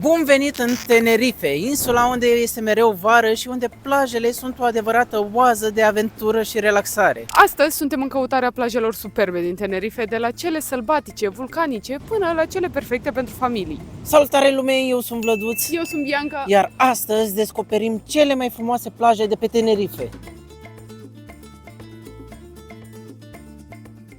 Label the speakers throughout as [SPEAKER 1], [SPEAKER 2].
[SPEAKER 1] Bun venit în Tenerife, insula unde este mereu vară și unde plajele sunt o adevărată oază de aventură și relaxare.
[SPEAKER 2] Astăzi suntem în căutarea plajelor superbe din Tenerife, de la cele sălbatice, vulcanice, până la cele perfecte pentru familii.
[SPEAKER 1] Salutare lume, eu sunt Vlăduț,
[SPEAKER 2] Eu sunt Bianca.
[SPEAKER 1] iar astăzi descoperim cele mai frumoase plaje de pe Tenerife.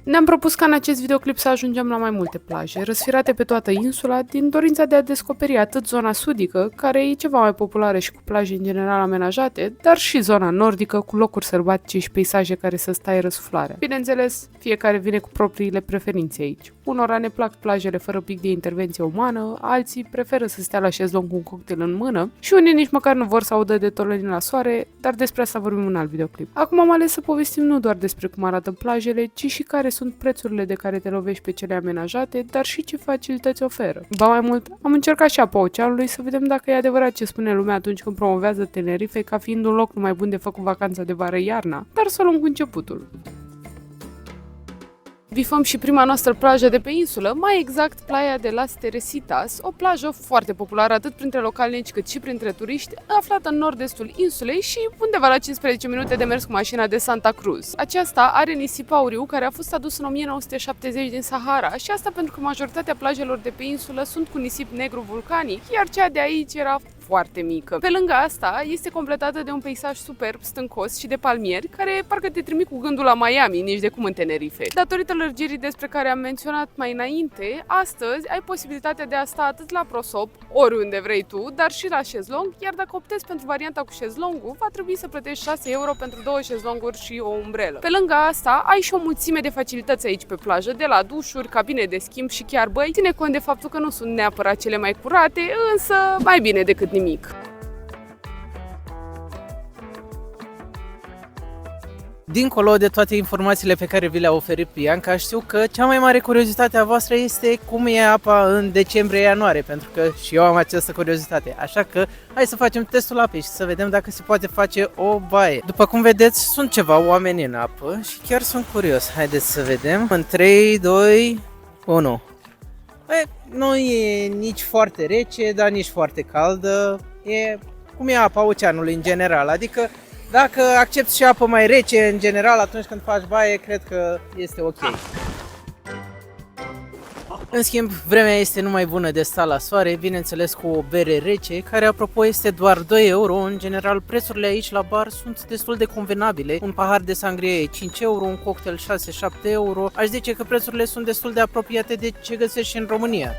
[SPEAKER 2] Ne-am propus ca în acest videoclip să ajungem la mai multe plaje, răsfirate pe toată insula, din dorința de a descoperi atât zona sudică, care e ceva mai populară și cu plaje în general amenajate, dar și zona nordică, cu locuri sălbatice și peisaje care să stai răsuflarea. Bineînțeles, fiecare vine cu propriile preferințe aici. Unora ne plac plajele fără pic de intervenție umană, alții preferă să stea la șezlong cu un cocktail în mână și unii nici măcar nu vor să audă de tolănii la soare, dar despre asta vorbim în alt videoclip. Acum am ales să povestim nu doar despre cum arată plajele, ci și care sunt prețurile de care te lovești pe cele amenajate, dar și ce facilități oferă. Ba mai mult, am încercat și apa oceanului să vedem dacă e adevărat ce spune lumea atunci când promovează Tenerife ca fiind un loc numai bun de făcut vacanța de vară-iarna, dar să luăm cu începutul. Bifăm și prima noastră plajă de pe insulă, mai exact Playa de las Teresitas, o plajă foarte populară atât printre localnici cât și printre turiști, aflată în nord-estul insulei și undeva la 15 minute de mers cu mașina de Santa Cruz. Aceasta are nisip auriu care a fost adus în 1970 din Sahara și asta pentru că majoritatea plajelor de pe insulă sunt cu nisip negru vulcanic, iar cea de aici era foarte mică. Pe lângă asta, este completată de un peisaj superb, stâncos și de palmieri, care parcă te trimit cu gândul la Miami, nici de cum în Tenerife. Datorită lărgirii despre care am menționat mai înainte, astăzi ai posibilitatea de a sta atât la prosop, oriunde vrei tu, dar și la șezlong, iar dacă optezi pentru varianta cu șezlongul, va trebui să plătești 6 euro pentru 2 șezlonguri și o umbrelă. Pe lângă asta, ai și o mulțime de facilități aici pe plajă, de la dușuri, cabine de schimb și chiar băi. Ține cont de faptul că nu sunt neapărat cele mai curate, însă mai bine decât nimic.
[SPEAKER 1] Dincolo de toate informațiile pe care vi le-a oferit Bianca, știu că cea mai mare curiozitate a voastră este cum e apa în decembrie-ianuarie, pentru că și eu am această curiozitate. Așa că hai să facem testul apei și să vedem dacă se poate face o baie. După cum vedeți, sunt ceva oameni în apă și chiar sunt curios. Haideți să vedem. În 3, 2, 1. Nu e nici foarte rece, dar nici foarte caldă. E cum e apa oceanului în general, adică dacă accepti și apă mai rece în general atunci când faci baie, cred că este ok. În schimb, vremea este numai bună de stat la soare, bineînțeles cu o bere rece, care apropo este doar 2 euro. În general, prețurile aici la bar sunt destul de convenabile. Un pahar de sangrie e 5 euro, un cocktail 6-7 euro. Aș zice că prețurile sunt destul de apropiate de ce găsești și în România.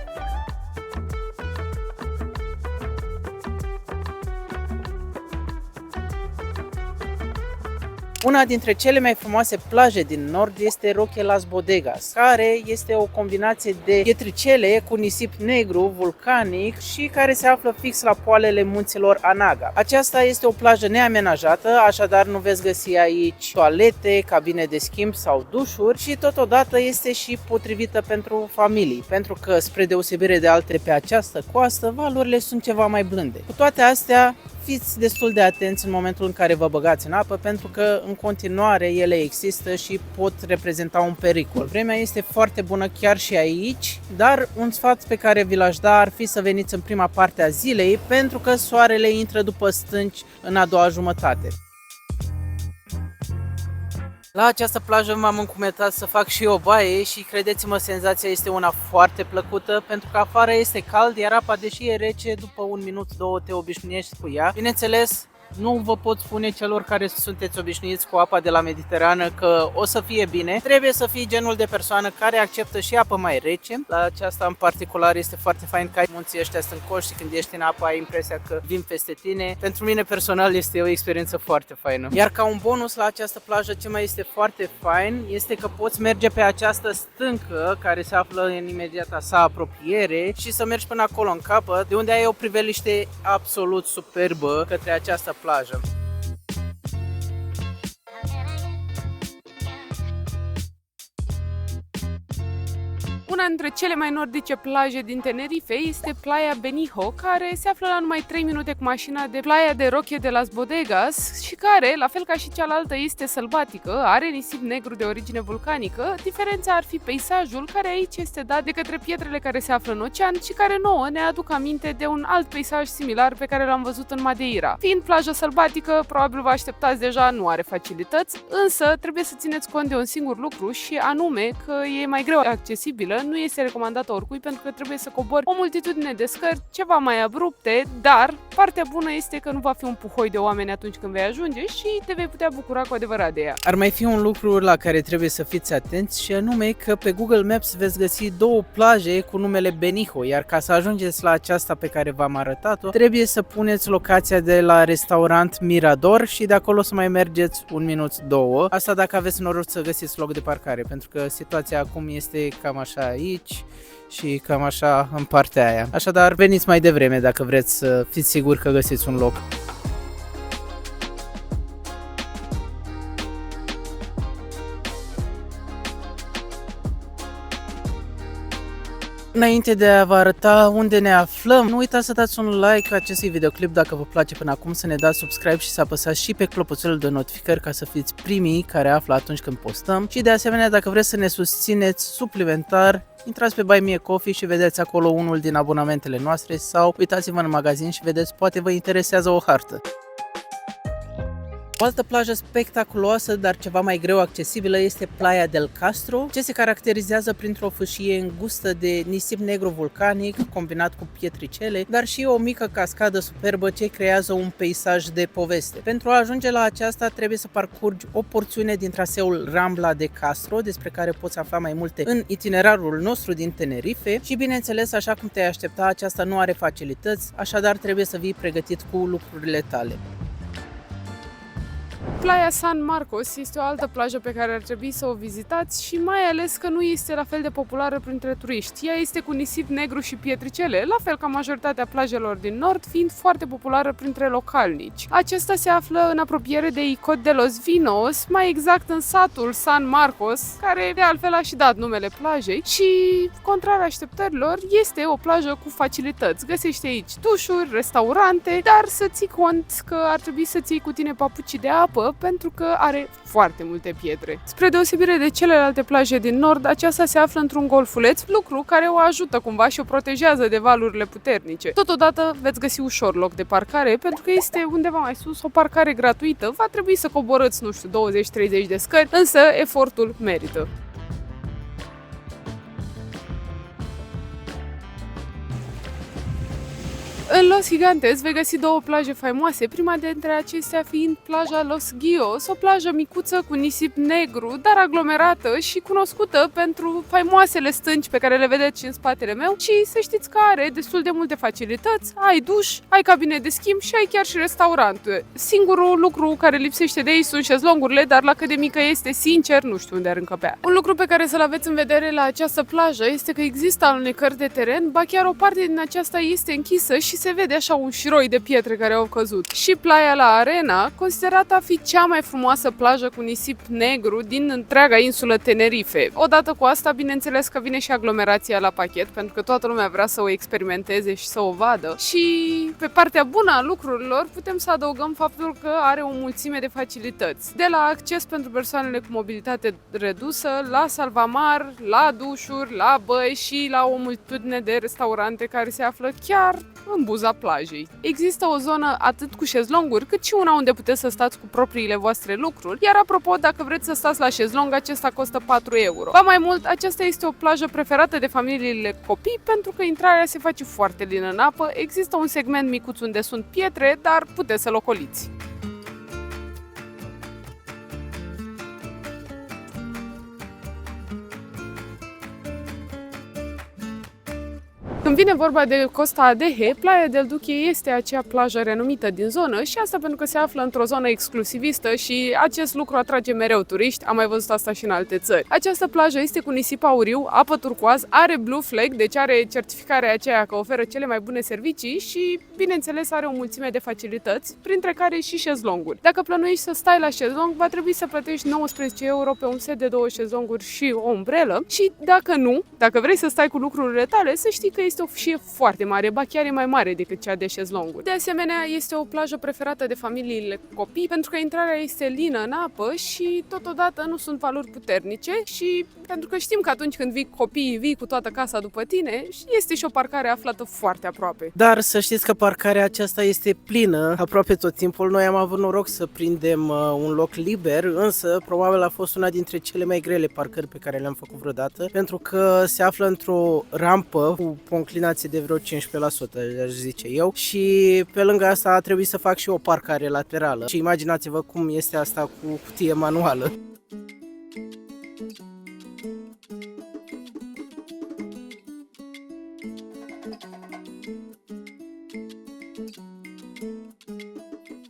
[SPEAKER 1] Una dintre cele mai frumoase plaje din nord este Roque Las Bodegas, care este o combinație de pietricele cu nisip negru vulcanic și care se află fix la poalele munților Anaga. Aceasta este o plajă neamenajată, așadar nu veți găsi aici toalete, cabine de schimb sau dușuri și totodată este și potrivită pentru familii, pentru că spre deosebire de alte pe această coastă, valurile sunt ceva mai blânde. Cu toate astea, fiți destul de atenți în momentul în care vă băgați în apă, pentru că în continuare ele există și pot reprezenta un pericol. Vremea este foarte bună chiar și aici, dar un sfat pe care vi l-aș da ar fi să veniți în prima parte a zilei, pentru că soarele intră după stânci în a doua jumătate. La această plajă m-am încumetat să fac și o baie și credeți-mă, senzația este una foarte plăcută, pentru că afară este cald, iar apa, deși e rece, după un minut, două te obișnuiești cu ea. Bineînțeles, nu vă pot spune celor care sunteți obișnuiți cu apa de la Mediterană că o să fie bine. Trebuie să fii genul de persoană care acceptă și apă mai rece. La aceasta în particular este foarte fain că ai munții ăștia stâncoși și când ești în apă ai impresia că vin peste tine. Pentru mine personal este o experiență foarte faină. Iar ca un bonus la această plajă, ce mai este foarte fain este că poți merge pe această stâncă care se află în imediata sa apropiere și să mergi până acolo în capăt, de unde ai o priveliște absolut superbă către această plajă.
[SPEAKER 2] Una Una dintre cele mai nordice plaje din Tenerife este Playa Benijo, care se află la numai 3 minute cu mașina de Playa de Roque de las Bodegas și care, la fel ca și cealaltă, este sălbatică, are nisip negru de origine vulcanică. Diferența ar fi peisajul, care aici este dat de către pietrele care se află în ocean și care nouă ne aduc aminte de un alt peisaj similar pe care l-am văzut în Madeira. Fiind plajă sălbatică, probabil vă așteptați deja, nu are facilități, însă trebuie să țineți cont de un singur lucru și anume că e mai greu accesibilă, nu este recomandată oricui pentru că trebuie să cobori o multitudine de scări ceva mai abrupte, dar partea bună este că nu va fi un puhoi de oameni atunci când vei ajunge și te vei putea bucura cu adevărat de ea.
[SPEAKER 1] Ar mai fi un lucru la care trebuie să fiți atenți și anume că pe Google Maps veți găsi două plaje cu numele Benijo, iar ca să ajungeți la aceasta pe care v-am arătat-o, trebuie să puneți locația de la restaurant Mirador și de acolo să mai mergeți 1 minut, 2. Asta dacă aveți noroc să găsiți loc de parcare, pentru că situația acum este cam așa aici și cam așa în partea aia. Așadar, veniți mai devreme dacă vreți să fiți siguri că găsiți un loc. Înainte de a vă arăta unde ne aflăm, nu uitați să dați un like acestui videoclip dacă vă place până acum, să ne dați subscribe și să apăsați și pe clopoțelul de notificări ca să fiți primii care află atunci când postăm. Și de asemenea, dacă vreți să ne susțineți suplimentar, intrați pe Buy Me a Coffee și vedeți acolo unul din abonamentele noastre sau uitați-vă în magazin și vedeți, poate vă interesează o hartă. O altă plajă spectaculoasă, dar ceva mai greu accesibilă, este Playa del Castro, ce se caracterizează printr-o fâșie îngustă de nisip negru vulcanic combinat cu pietricele, dar și o mică cascadă superbă ce creează un peisaj de poveste. Pentru a ajunge la aceasta trebuie să parcurgi o porțiune din traseul Rambla de Castro, despre care poți afla mai multe în itinerarul nostru din Tenerife și, bineînțeles, așa cum te-ai aștepta, aceasta nu are facilități, așadar trebuie să vii pregătit cu lucrurile tale.
[SPEAKER 2] Playa San Marcos este o altă plajă pe care ar trebui să o vizitați și mai ales că nu este la fel de populară printre turiști. Ea este cu nisip negru și pietricele, la fel ca majoritatea plajelor din nord, fiind foarte populară printre localnici. Acesta se află în apropiere de Icod de los Vinos, mai exact în satul San Marcos, care de altfel a și dat numele plajei și, contrar așteptărilor, este o plajă cu facilități. Găsești aici dușuri, restaurante, dar să ții cont că ar trebui să ții cu tine papucii de apă pentru că are foarte multe pietre. Spre deosebire de celelalte plaje din nord, aceasta se află într-un golfuleț, lucru care o ajută cumva și o protejează de valurile puternice. Totodată veți găsi ușor loc de parcare pentru că este undeva mai sus o parcare gratuită, va trebui să coborâți, nu știu, 20-30 de scări, însă efortul merită. În Los Gigantes vei găsi două plaje faimoase, prima dintre acestea fiind plaja Los Guios, o plajă micuță cu nisip negru, dar aglomerată și cunoscută pentru faimoasele stânci pe care le vedeți și în spatele meu și să știți că are destul de multe facilități, ai duș, ai cabine de schimb și ai chiar și restaurant. Singurul lucru care lipsește de aici sunt șezlongurile, dar la cât de mică este, sincer, nu știu unde ar încăpea. Un lucru pe care să-l aveți în vedere la această plajă este că există alunecări de teren, ba chiar o parte din aceasta este închisă și se vede așa un șiroi de pietre care au căzut. Și Playa la Arena, considerată a fi cea mai frumoasă plajă cu nisip negru din întreaga insulă Tenerife. Odată cu asta, bineînțeles că vine și aglomerația la pachet, pentru că toată lumea vrea să o experimenteze și să o vadă. Și pe partea bună a lucrurilor putem să adăugăm faptul că are o mulțime de facilități. De la acces pentru persoanele cu mobilitate redusă, la salvamar, la dușuri, la băi și la o multitudine de restaurante care se află chiar în buza plajei. Există o zonă atât cu șezlonguri, cât și una unde puteți să stați cu propriile voastre lucruri, iar apropo, dacă vreți să stați la șezlong, acesta costă 4 euro. Ba mai mult, aceasta este o plajă preferată de familiile copii pentru că intrarea se face foarte lină în apă, există un segment micuț unde sunt pietre, dar puteți să-l ocoliți. Când vine vorba de Costa Adeje, Playa del Duque este acea plajă renumită din zonă și asta pentru că se află într-o zonă exclusivistă și acest lucru atrage mereu turiști, am mai văzut asta și în alte țări. Această plajă este cu nisip auriu, apă turcoaz, are Blue Flag, deci are certificarea aceea că oferă cele mai bune servicii și, bineînțeles, are o mulțime de facilități, printre care și șezlonguri. Dacă plănuiești să stai la șezlong, va trebui să plătești 19 euro pe un set de 2 șezlonguri și o umbrelă și dacă vrei să stai cu lucrurile tale, să știi că este o fâșie foarte mare, ba chiar e mai mare decât cea de șezlonguri. De asemenea, este o plajă preferată de familiile cu copii pentru că intrarea este lină în apă și totodată nu sunt valuri puternice și pentru că știm că atunci când vii copiii, vii cu toată casa după tine, este și o parcare aflată foarte aproape.
[SPEAKER 3] Dar să știți că parcarea aceasta este plină aproape tot timpul. Noi am avut noroc să prindem un loc liber, însă probabil a fost una dintre cele mai grele parcări pe care le-am făcut vreodată, pentru că se află într-o rampă cu o înclinație de vreo 15%, aș zice eu, și pe lângă asta a trebuit să fac și o parcare laterală. Și imaginați-vă cum este asta cu cutie manuală.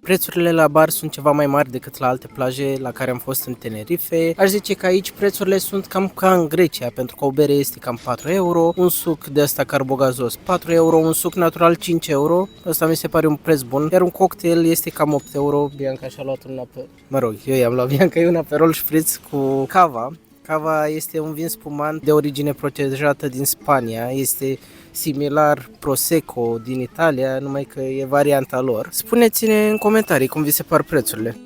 [SPEAKER 3] Prețurile la bar sunt ceva mai mari decât la alte plaje la care am fost în Tenerife. Aș zice că aici prețurile sunt cam ca în Grecia, pentru că o bere este cam 4 euro, un suc de ăsta carbogazos 4 euro, un suc natural 5 euro, ăsta mi se pare un preț bun, iar un cocktail este cam 8 euro. Bianca și-a luat eu i-am luat Bianca un Aperol Spritz cu cava. Cava este un vin spumant de origine protejată din Spania, este similar Prosecco din Italia, numai că e varianta lor. Spuneți-ne în comentarii cum vi se par prețurile.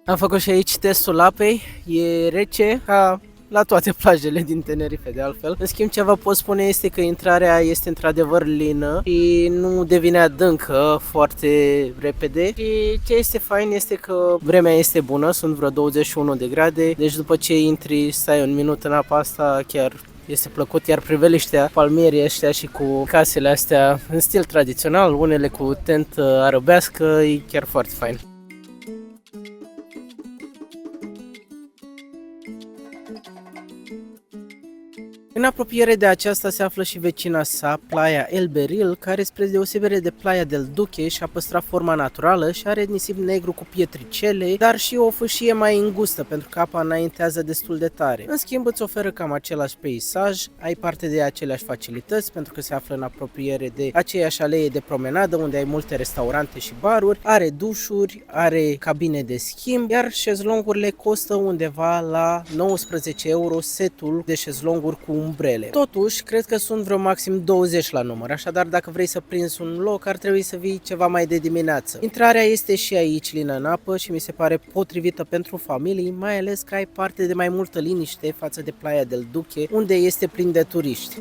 [SPEAKER 3] Am făcut și aici testul apei, e rece ca la toate plajele din Tenerife de altfel. În schimb, ce vă pot spune este că intrarea este într-adevăr lină și nu devine adâncă foarte repede. Și ce este fain este că vremea este bună, sunt vreo 21 de grade, deci după ce intri, stai un minut în apa asta, chiar este plăcut, iar priveliștea, palmierii ăștia și cu casele astea în stil tradițional, unele cu tentă arăbească, e chiar foarte fain. În apropiere de aceasta se află și vecina sa, Playa El Beril, care spre deosebire de Playa del Duque și-a păstrat forma naturală și are nisip negru cu pietricele, dar și o fâșie mai îngustă pentru că apa înaintează destul de tare. În schimb îți oferă cam același peisaj, ai parte de aceleași facilități pentru că se află în apropiere de aceeași alee de promenadă unde ai multe restaurante și baruri, are dușuri, are cabine de schimb, iar șezlongurile costă undeva la 19 euro setul de șezlonguri cu umbrele. Totuși, cred că sunt vreo maxim 20 la număr, așadar dacă vrei să prinzi un loc, ar trebui să vii ceva mai de dimineață. Intrarea este și aici lină în apă și mi se pare potrivită pentru familii, mai ales că ai parte de mai multă liniște față de Playa del Duque, unde este plin de turiști.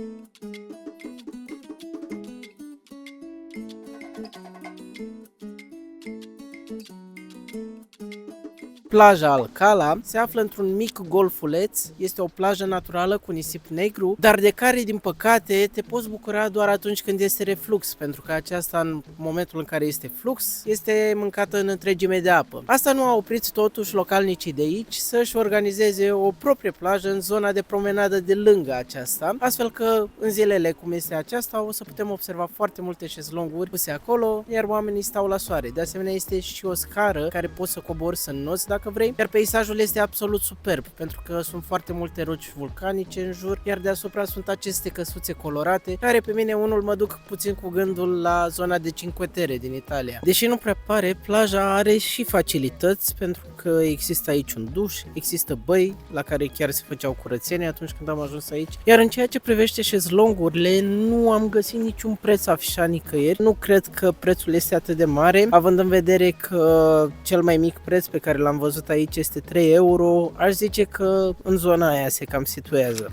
[SPEAKER 3] Plaja Alcala se află într-un mic golfuleț, este o plajă naturală cu nisip negru, dar de care, din păcate, te poți bucura doar atunci când este reflux, pentru că aceasta, în momentul în care este flux, este mâncată în întregime de apă. Asta nu a oprit totuși localnicii de aici să-și organizeze o proprie plajă în zona de promenadă de lângă aceasta, astfel că în zilele cum este aceasta o să putem observa foarte multe șezlonguri puse acolo, iar oamenii stau la soare. De asemenea, este și o scară care poți să cobori să înnoți dacă vrei, iar peisajul este absolut superb, pentru că sunt foarte multe roci vulcanice în jur, iar deasupra sunt aceste căsuțe colorate, care pe mine unul mă duc puțin cu gândul la zona de Cinque Terre din Italia. Deși nu prea pare, plaja are și facilități, pentru că există aici un duș, există băi la care chiar se făceau curățenie atunci când am ajuns aici, iar în ceea ce privește șezlongurile, nu am găsit niciun preț afișat nicăieri. Nu cred că prețul este atât de mare, având în vedere că cel mai mic preț pe care l-am văzut aici este 3 euro, aș zice că în zona aia se cam situează.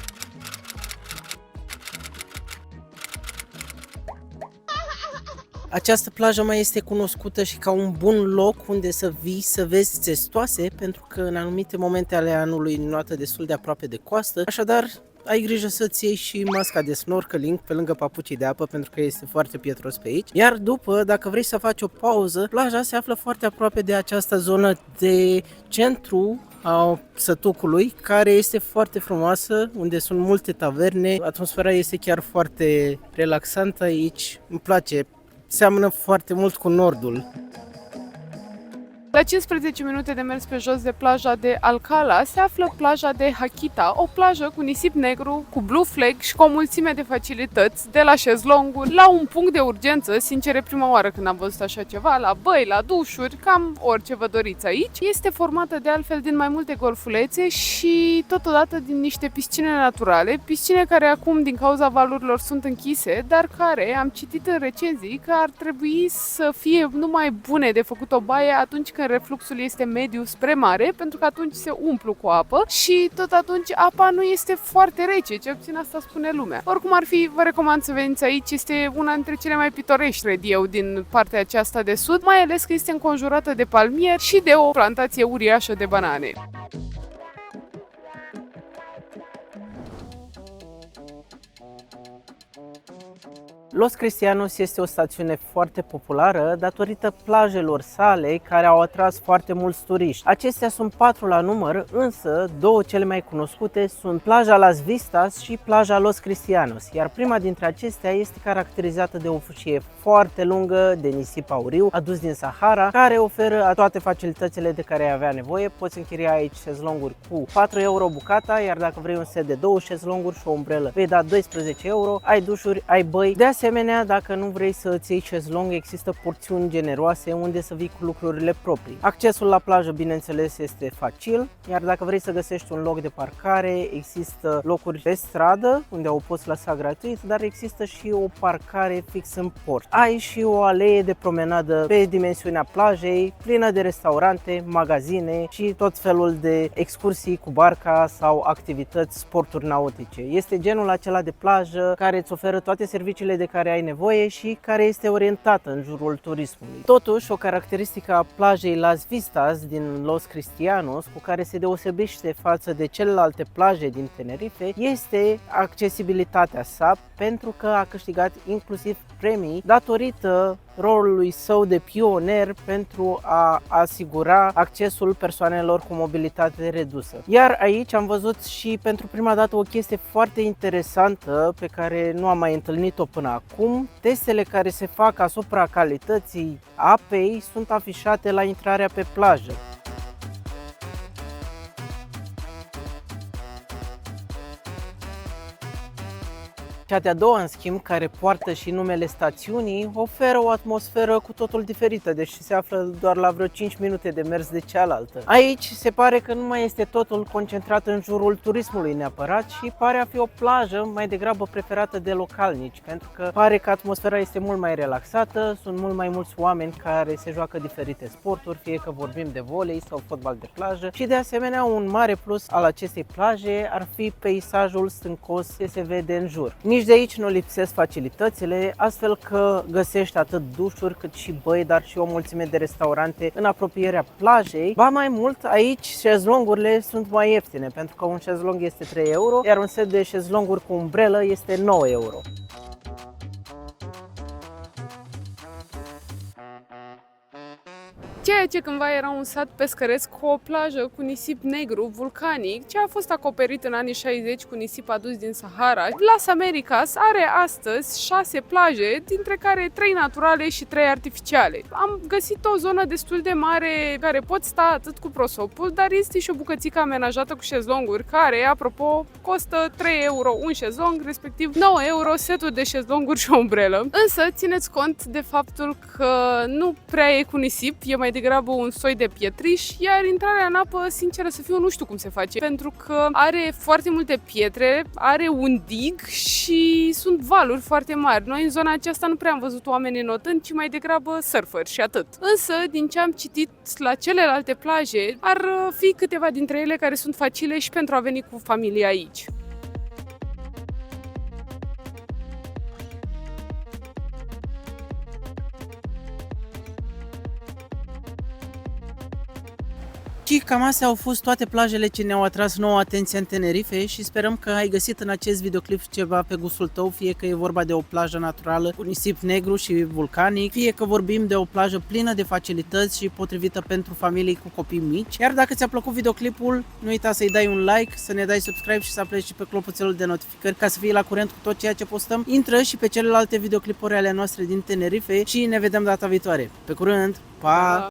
[SPEAKER 3] Această plajă mai este cunoscută și ca un bun loc unde să vii să vezi țestoase, pentru că în anumite momente ale anului nuată destul de aproape de coastă, așadar ai grijă să-ți iei și masca de snorkeling pe lângă papucii de apă, pentru că este foarte pietros pe aici. Iar după, dacă vrei să faci o pauză, plaja se află foarte aproape de această zonă de centru a Sătucului, care este foarte frumoasă, unde sunt multe taverne. Atmosfera este chiar foarte relaxantă aici, îmi place, seamănă foarte mult cu nordul.
[SPEAKER 2] La 15 minute de mers pe jos de plaja de Alcala se află plaja de Hakita, o plajă cu nisip negru, cu blue flag și cu o mulțime de facilități, de la șezlonguri la un punct de urgență. Sincer, e prima oară când am văzut așa ceva, la băi, la dușuri, cam orice vă doriți aici. Este formată de altfel din mai multe golfulețe și totodată din niște piscine naturale, piscine care acum din cauza valurilor sunt închise, dar care am citit în recenzii că ar trebui să fie numai bune de făcut o baie atunci când refluxul este mediu spre mare, pentru că atunci se umplu cu apă și tot atunci apa nu este foarte rece, cel puțin asta spune lumea. Oricum ar fi, vă recomand să veniți aici, este una dintre cele mai pitorești, cred eu, din partea aceasta de sud, mai ales că este înconjurată de palmieri și de o plantație uriașă de banane.
[SPEAKER 3] Los Cristianos este o stațiune foarte populară datorită plajelor sale care au atras foarte mulți turiști. Acestea sunt 4 la număr, însă două cele mai cunoscute sunt plaja Las Vistas și plaja Los Cristianos, iar prima dintre acestea este caracterizată de o fâșie foarte lungă de nisip auriu adus din Sahara, care oferă toate facilitățile de care ai avea nevoie. Poți închiria aici șezlonguri cu 4 euro bucata, iar dacă vrei un set de 2 șezlonguri și o umbrelă, vei da 12 euro, ai dușuri, ai băi. De asemenea, dacă nu vrei să îți iei șezlong, există porțiuni generoase unde să vii cu lucrurile proprii. Accesul la plajă, bineînțeles, este facil, iar dacă vrei să găsești un loc de parcare, există locuri pe stradă unde o poți lăsa gratuit, dar există și o parcare fix în port. Ai și o alee de promenadă pe dimensiunea plajei, plină de restaurante, magazine și tot felul de excursii cu barca sau activități, sporturi nautice. Este genul acela de plajă care îți oferă toate serviciile de care ai nevoie și care este orientată în jurul turismului. Totuși, o caracteristică a plajei Las Vistas din Los Cristianos, cu care se deosebește față de celelalte plaje din Tenerife, este accesibilitatea sa, pentru că a câștigat inclusiv premii datorită rolului său de pionier pentru a asigura accesul persoanelor cu mobilitate redusă. Iar aici am văzut și pentru prima dată o chestie foarte interesantă pe care nu am mai întâlnit-o până acum. Testele care se fac asupra calității apei sunt afișate la intrarea pe plajă. Cea de-a doua, în schimb, care poartă și numele stațiunii, oferă o atmosferă cu totul diferită, deși se află doar la vreo 5 minute de mers de cealaltă. Aici se pare că nu mai este totul concentrat în jurul turismului neapărat și pare a fi o plajă mai degrabă preferată de localnici, pentru că pare că atmosfera este mult mai relaxată, sunt mult mai mulți oameni care se joacă diferite sporturi, fie că vorbim de volei sau fotbal de plajă și de asemenea un mare plus al acestei plaje ar fi peisajul stâncos ce se vede în jur. Nici de aici nu lipsesc facilitățile, astfel că găsești atât dușuri cât și băi, dar și o mulțime de restaurante în apropierea plajei. Ba mai mult, aici șezlongurile sunt mai ieftine, pentru că un șezlong este 3 euro, iar un set de șezlonguri cu umbrelă este 9 euro.
[SPEAKER 2] Ceea ce cândva era un sat pescăresc cu o plajă cu nisip negru vulcanic, ce a fost acoperit în anii 60 cu nisip adus din Sahara, Las Americas are astăzi 6 plaje, dintre care 3 naturale și 3 artificiale. Am găsit o zonă destul de mare care pot sta atât cu prosopul, dar este și o bucățică amenajată cu șezlonguri care, apropo, costă 3 euro un șezlong, respectiv 9 euro setul de șezlonguri și o umbrelă. Însă țineți cont de faptul că nu prea e cu nisip, e mai degrabă un soi de pietriș, iar intrarea în apă, sinceră să fiu, nu știu cum se face, pentru că are foarte multe pietre, are un dig și sunt valuri foarte mari. Noi în zona aceasta nu prea am văzut oameni înotând, ci mai degrabă surferi și atât. Însă, din ce am citit la celelalte plaje, ar fi câteva dintre ele care sunt facile și pentru a veni cu familia aici.
[SPEAKER 3] Și cam astea au fost toate plajele ce ne-au atras nouă atenția în Tenerife și sperăm că ai găsit în acest videoclip ceva pe gustul tău, fie că e vorba de o plajă naturală cu nisip negru și vulcanic, fie că vorbim de o plajă plină de facilități și potrivită pentru familii cu copii mici. Iar dacă ți-a plăcut videoclipul, nu uita să-i dai un like, să ne dai subscribe și să apleși și pe clopoțelul de notificări ca să fii la curent cu tot ceea ce postăm. Intră și pe celelalte videoclipuri ale noastre din Tenerife și ne vedem data viitoare. Pe curând, pa!